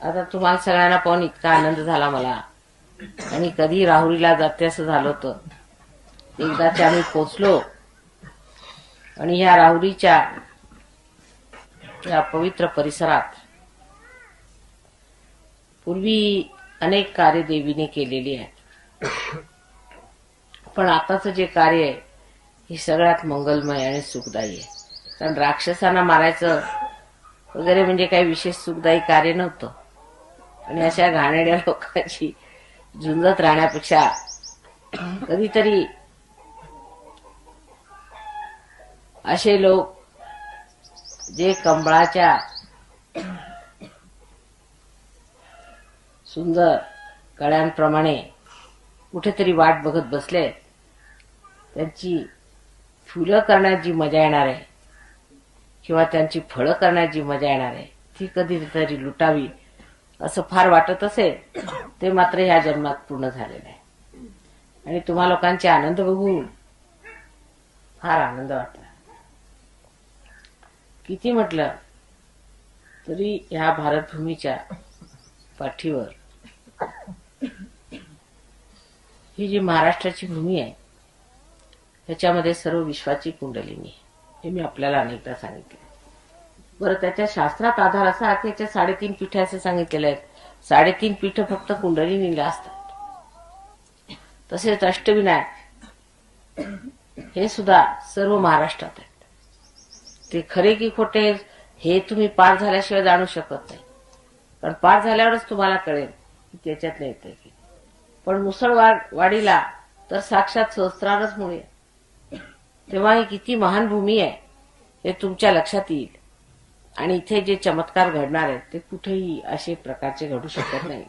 आता तुम्हाला सगळ्यांना पाहून इतका आनंद झाला मला, आणि कधी राहुरीला जाते असं झालं होतं. एकदाच आम्ही पोचलो आणि ह्या राहुरीच्या या पवित्र परिसरात पूर्वी अनेक कार्य देवीने केलेली आहेत, पण आताचं जे कार्य आहे हे सगळ्यात मंगलमय आणि सुखदायी आहे. कारण राक्षसांना मारायचं वगैरे म्हणजे काही विशेष सुखदायी कार्य नव्हतं, आणि अशा घाणेरड्या लोकांची झुंजत राहण्यापेक्षा कधीतरी असे लोक जे कमळाच्या सुंदर कळ्यांप्रमाणे कुठेतरी वाट बघत बसले, त्यांची फुलं करण्यात जी मजा येणार आहे किंवा त्यांची फळं करण्यात जी मजा येणार आहे ती कधीतरी लुटावी असं फार वाटत असेल. ते मात्र ह्या जन्मात पूर्ण झालेलं आहे, आणि तुम्हा लोकांचे आनंद बघून फार आनंद वाटला. किती म्हटलं तरी ह्या भारतभूमीच्या पाठीवर ही जी महाराष्ट्राची भूमी आहे ह्याच्यामध्ये सर्व विश्वाची कुंडलिनी आहे, हे मी आपल्याला अनेकदा सांगितले. बरं, त्याच्या शास्त्रात आधार असा की याच्या 3.5 पीठ असे सांगितलेले आहेत. 3.5 पीठ फक्त कुंडलिनीला असतात. तसेच अष्टविनायक हे सुद्धा सर्व महाराष्ट्रात आहेत. ते खरे की खोटे हे तुम्ही पार झाल्याशिवाय जाणू शकत नाही, कारण पार झाल्यावरच तुम्हाला कळेल की त्याच्यात नाही येते की. पण मुसळवाडीला तर साक्षात सहस्त्रारच मुळे, तेव्हा ही किती महान भूमी आहे हे तुमच्या लक्षात येईल. आणि इथे जे चमत्कार घडणार आहेत ते कुठेही असे प्रकारचे घडू शकत नाही.